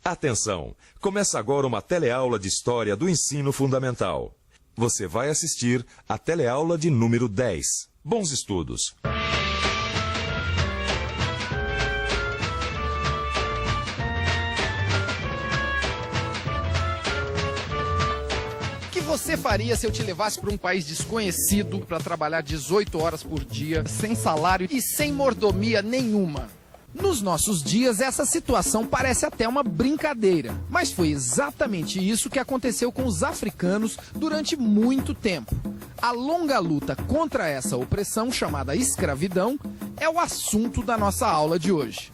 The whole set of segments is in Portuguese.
Atenção! Começa agora uma teleaula de História do Ensino Fundamental. Você vai assistir a teleaula de número 10. Bons estudos! O que você faria se eu te levasse para um país desconhecido para trabalhar 18 horas por dia, sem salário e sem mordomia nenhuma? Nos nossos dias, essa situação parece até uma brincadeira, mas foi exatamente isso que aconteceu com os africanos durante muito tempo. A longa luta contra essa opressão chamada escravidão é o assunto da nossa aula de hoje.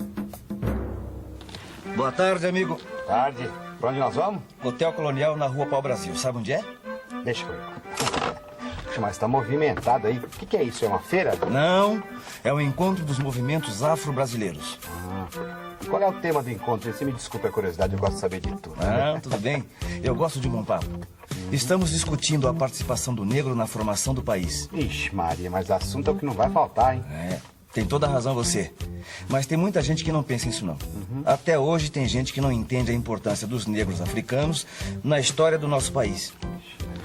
Boa tarde, amigo. Tarde. Pra onde nós vamos? Hotel Colonial na Rua Pau Brasil. Sabe onde é? Deixa eu ir. Mas tá movimentado aí. O que é isso? É uma feira? Não, é o encontro dos movimentos afro-brasileiros. Qual é o tema do encontro? Você me desculpe a curiosidade, eu gosto de saber de tudo. Tudo bem. Eu gosto de um bom papo. Estamos discutindo a participação do negro na formação do país. Ixi, Maria, mas assunto é o que não vai faltar, hein? Tem toda a razão você. Mas tem muita gente que não pensa nisso, não. Até hoje tem gente que não entende a importância dos negros africanos na história do nosso país.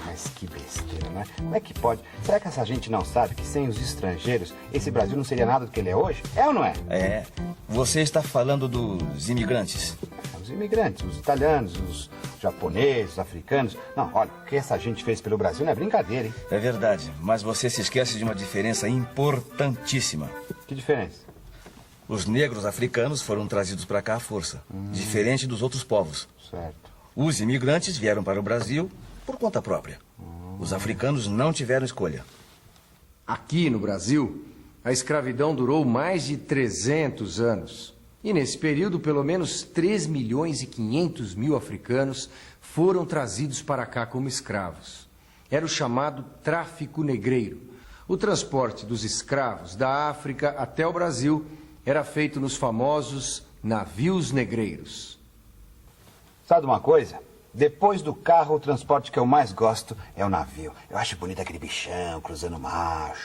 Mas que besteira, né? Como é que pode? Será que essa gente não sabe que sem os estrangeiros, esse Brasil não seria nada do que ele é hoje? É ou não é? É. Você está falando dos imigrantes. Os imigrantes, os italianos, os japoneses, os africanos. Não, olha, o que essa gente fez pelo Brasil não é brincadeira, hein? É verdade, mas você se esquece de uma diferença importantíssima. Que diferença? Os negros africanos foram trazidos para cá à força, diferente dos outros povos. Certo. Os imigrantes vieram para o Brasil por conta própria. Os africanos não tiveram escolha. Aqui no Brasil, a escravidão durou mais de 300 anos. E nesse período, pelo menos 3.500.000 africanos foram trazidos para cá como escravos. Era o chamado tráfico negreiro. O transporte dos escravos da África até o Brasil era feito nos famosos navios negreiros. Sabe uma coisa? Depois do carro, o transporte que eu mais gosto é o navio. Eu acho bonito aquele bichão cruzando o mar.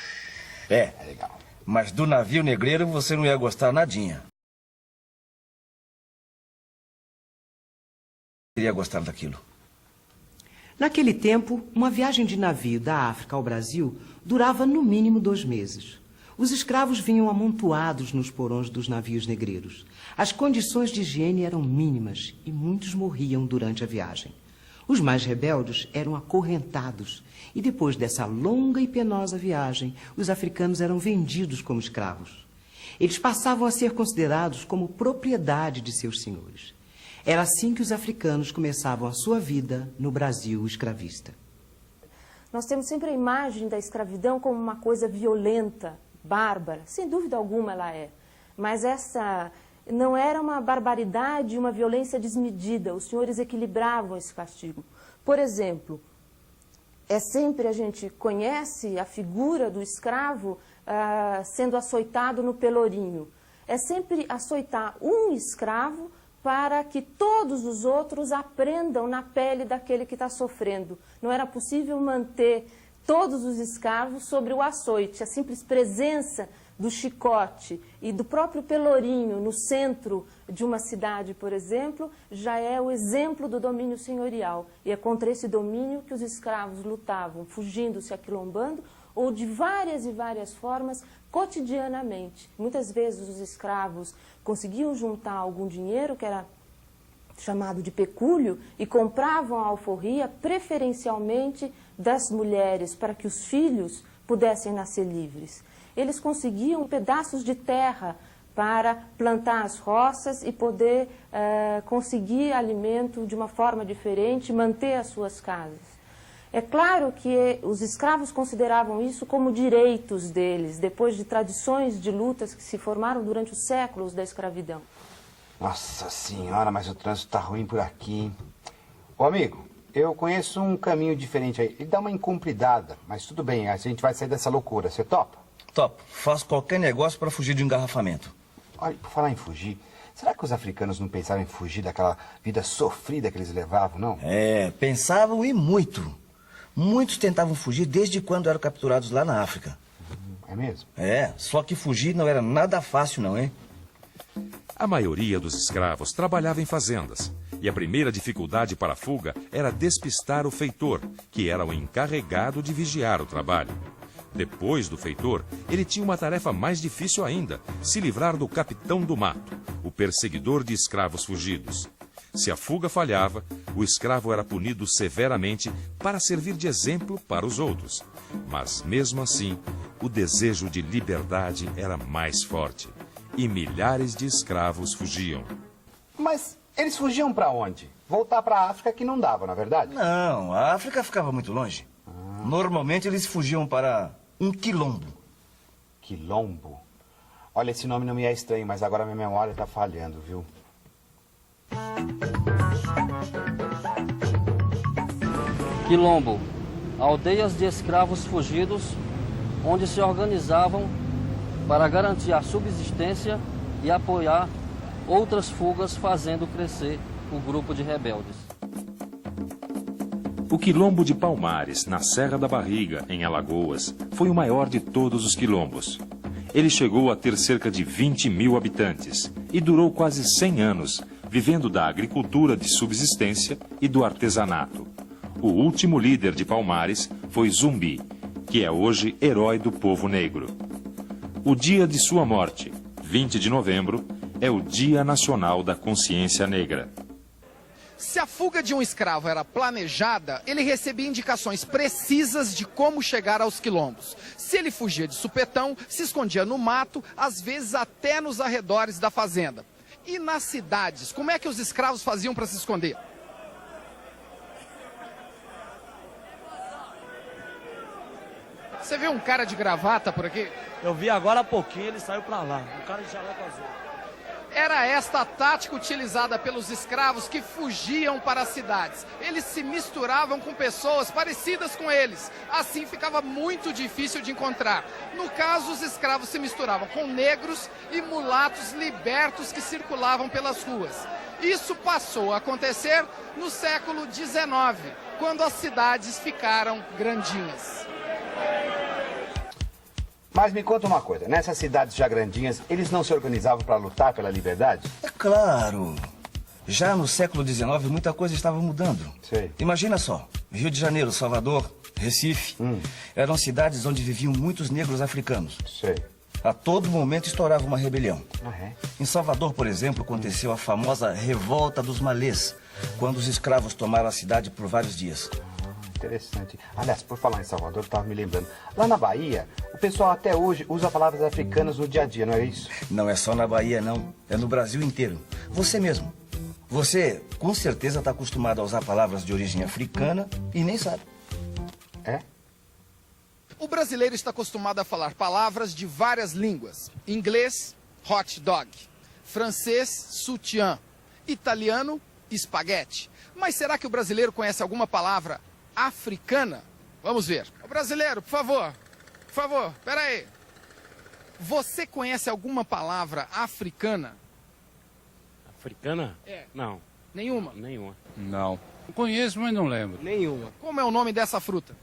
É legal. Mas do navio negreiro você não ia gostar nadinha. Queria gostar daquilo. Naquele tempo, uma viagem de navio da África ao Brasil durava no mínimo 2 meses. Os escravos vinham amontoados nos porões dos navios negreiros. As condições de higiene eram mínimas e muitos morriam durante a viagem. Os mais rebeldes eram acorrentados e depois dessa longa e penosa viagem, os africanos eram vendidos como escravos. Eles passavam a ser considerados como propriedade de seus senhores. Era assim que os africanos começavam a sua vida no Brasil escravista. Nós temos sempre a imagem da escravidão como uma coisa violenta, bárbara. Sem dúvida alguma ela é. Mas essa não era uma barbaridade, uma violência desmedida. Os senhores equilibravam esse castigo. Por exemplo, a gente conhece a figura do escravo sendo açoitado no pelourinho. É sempre açoitar um escravo para que todos os outros aprendam na pele daquele que está sofrendo. Não era possível manter todos os escravos sobre o açoite. A simples presença do chicote e do próprio pelourinho no centro de uma cidade, por exemplo, já é o exemplo do domínio senhorial. E é contra esse domínio que os escravos lutavam, fugindo, se aquilombando, ou de várias e várias formas, cotidianamente. Muitas vezes os escravos conseguiam juntar algum dinheiro, que era chamado de pecúlio, e compravam a alforria preferencialmente das mulheres, para que os filhos pudessem nascer livres. Eles conseguiam pedaços de terra para plantar as roças e poder conseguir alimento de uma forma diferente, manter as suas casas. É claro que os escravos consideravam isso como direitos deles, depois de tradições de lutas que se formaram durante os séculos da escravidão. Nossa senhora, mas o trânsito tá ruim por aqui, hein? Ô, amigo, eu conheço um caminho diferente aí. Ele dá uma incumpridada, mas tudo bem, a gente vai sair dessa loucura. Você topa? Topo. Faço qualquer negócio para fugir de um engarrafamento. Olha, por falar em fugir, será que os africanos não pensaram em fugir daquela vida sofrida que eles levavam, não? Pensavam e muito. Muitos tentavam fugir desde quando eram capturados lá na África. É mesmo? Só que fugir não era nada fácil não, hein? A maioria dos escravos trabalhava em fazendas. E a primeira dificuldade para a fuga era despistar o feitor, que era o encarregado de vigiar o trabalho. Depois do feitor, ele tinha uma tarefa mais difícil ainda: se livrar do capitão do mato, o perseguidor de escravos fugidos. Se a fuga falhava, o escravo era punido severamente para servir de exemplo para os outros. Mas, mesmo assim, o desejo de liberdade era mais forte. E milhares de escravos fugiam. Mas eles fugiam para onde? Voltar para a África que não dava, na verdade? Não, a África ficava muito longe. Normalmente eles fugiam para um quilombo. Quilombo? Olha, esse nome não me é estranho, mas agora minha memória está falhando, viu? Quilombo, aldeias de escravos fugidos, onde se organizavam para garantir a subsistência e apoiar outras fugas, fazendo crescer o grupo de rebeldes. O quilombo de Palmares, na Serra da Barriga, em Alagoas, foi o maior de todos os quilombos. Ele chegou a ter cerca de 20 mil habitantes e durou quase 100 anos, vivendo da agricultura de subsistência e do artesanato. O último líder de Palmares foi Zumbi, que é hoje herói do povo negro. O dia de sua morte, 20 de novembro, é o Dia Nacional da Consciência Negra. Se a fuga de um escravo era planejada, ele recebia indicações precisas de como chegar aos quilombos. Se ele fugia de supetão, se escondia no mato, às vezes até nos arredores da fazenda. E nas cidades, como é que os escravos faziam para se esconder? Você viu um cara de gravata por aqui? Eu vi agora há pouquinho, ele saiu pra lá. O cara de jaleco azul. Era esta a tática utilizada pelos escravos que fugiam para as cidades. Eles se misturavam com pessoas parecidas com eles. Assim ficava muito difícil de encontrar. No caso, os escravos se misturavam com negros e mulatos libertos que circulavam pelas ruas. Isso passou a acontecer no século XIX, quando as cidades ficaram grandinhas. Mas me conta uma coisa, nessas cidades já grandinhas, eles não se organizavam para lutar pela liberdade? É claro. Já no século XIX, muita coisa estava mudando. Sei. Imagina só, Rio de Janeiro, Salvador, Recife, eram cidades onde viviam muitos negros africanos. Sei. A todo momento estourava uma rebelião. Ah, é? Em Salvador, por exemplo, aconteceu a famosa Revolta dos Malês, quando os escravos tomaram a cidade por vários dias. Interessante. Aliás, por falar em Salvador, eu estava me lembrando. Lá na Bahia, o pessoal até hoje usa palavras africanas no dia a dia, não é isso? Não é só na Bahia, não. É no Brasil inteiro. Você mesmo. Você, com certeza, está acostumado a usar palavras de origem africana e nem sabe. É? O brasileiro está acostumado a falar palavras de várias línguas. Inglês, hot dog. Francês, sutiã. Italiano, espaguete. Mas será que o brasileiro conhece alguma palavra africana? Vamos ver. O brasileiro, por favor. Por favor, pera aí. Você conhece alguma palavra africana? Africana? É. Não, Nenhuma? nenhuma. Não. Conheço, mas não lembro. Nenhuma. Como é o nome dessa fruta?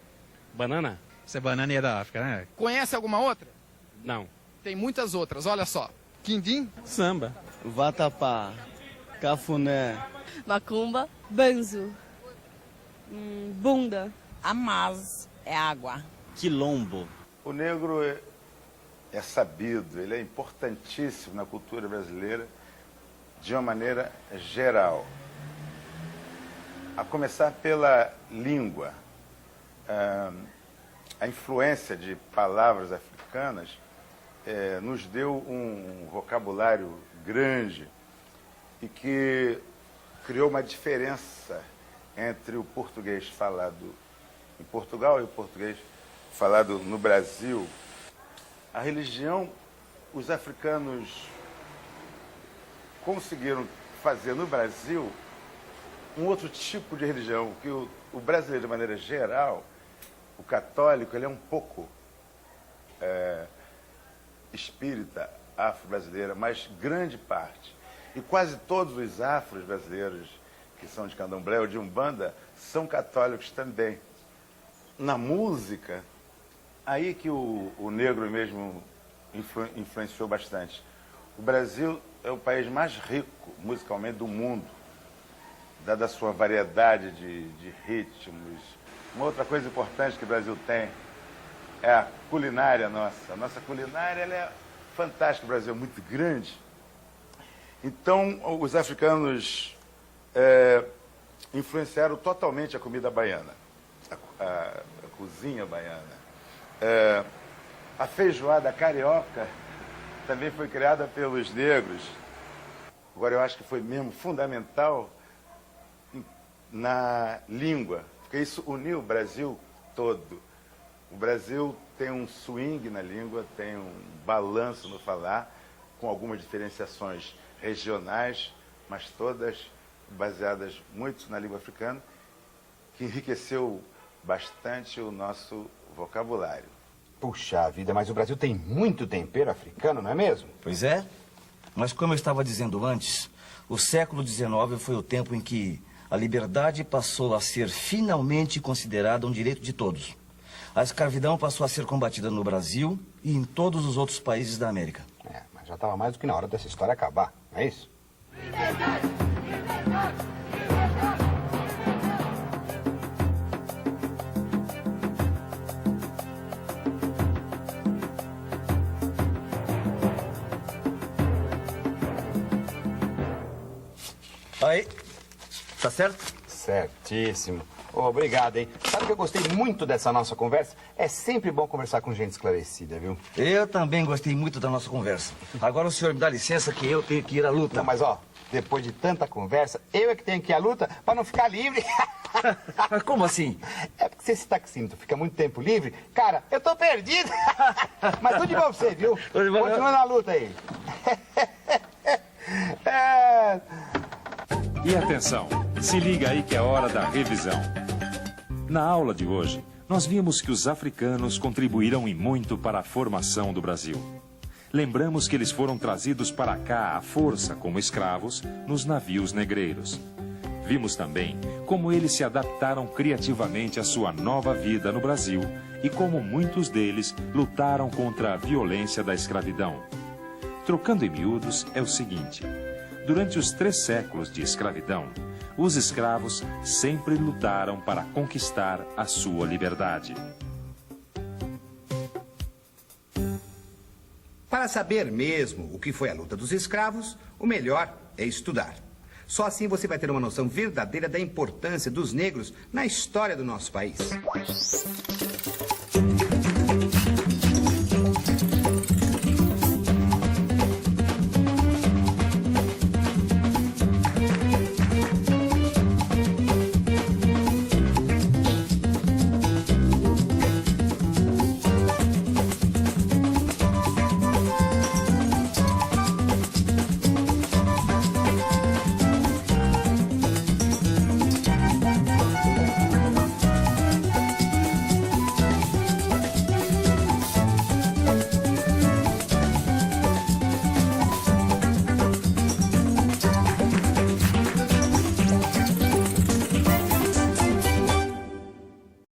Banana? Essa banana é da África, né? Conhece alguma outra? Não. Tem muitas outras, olha só. Quindim? Samba. Vatapá. Cafuné. Macumba. Banzo. Bunda. Amaz é água. Quilombo. O negro é sabido, ele é importantíssimo na cultura brasileira de uma maneira geral. A começar pela língua. A influência de palavras africanas nos deu um vocabulário grande e que criou uma diferença entre o português falado em Portugal e o português falado no Brasil. A religião, os africanos conseguiram fazer no Brasil um outro tipo de religião, que o brasileiro, de maneira geral, o católico, ele é um pouco espírita afro-brasileira, mas grande parte. E quase todos os afros brasileiros que são de candomblé ou de umbanda são católicos também. Na música, aí que o negro mesmo influenciou bastante. O Brasil é o país mais rico musicalmente do mundo. dada a sua variedade de ritmos. Uma outra coisa importante que o Brasil tem é a culinária nossa. A nossa culinária ela é fantástica, o Brasil é muito grande. Então, os africanos influenciaram totalmente a comida baiana, a cozinha baiana. A feijoada carioca também foi criada pelos negros. Agora, eu acho que foi mesmo fundamental na língua, porque isso uniu o Brasil todo. O Brasil tem um swing na língua, tem um balanço no falar, com algumas diferenciações regionais, mas todas baseadas muito na língua africana, que enriqueceu bastante o nosso vocabulário. Puxa vida, mas o Brasil tem muito tempero africano, não é mesmo? Pois é, mas como eu estava dizendo antes, o século XIX foi o tempo em que a liberdade passou a ser finalmente considerada um direito de todos. A escravidão passou a ser combatida no Brasil e em todos os outros países da América. Mas já estava mais do que na hora dessa história acabar, não é isso? Liberdade! Liberdade! Aí, tá certo? Certíssimo. Obrigado, hein? Sabe que eu gostei muito dessa nossa conversa? É sempre bom conversar com gente esclarecida, viu? Eu também gostei muito da nossa conversa. Agora o senhor me dá licença que eu tenho que ir à luta. Não, mas depois de tanta conversa, eu é que tenho que ir à luta para não ficar livre. Como assim? É porque se esse taxímetro fica muito tempo livre, cara, eu tô perdido. Mas tudo de bom pra você, viu? Continua na luta aí. E atenção, se liga aí que é hora da revisão. Na aula de hoje, nós vimos que os africanos contribuíram e muito para a formação do Brasil. Lembramos que eles foram trazidos para cá à força como escravos nos navios negreiros. Vimos também como eles se adaptaram criativamente à sua nova vida no Brasil e como muitos deles lutaram contra a violência da escravidão. Trocando em miúdos, é o seguinte: durante os 3 séculos de escravidão, os escravos sempre lutaram para conquistar a sua liberdade. Para saber mesmo o que foi a luta dos escravos, o melhor é estudar. Só assim você vai ter uma noção verdadeira da importância dos negros na história do nosso país.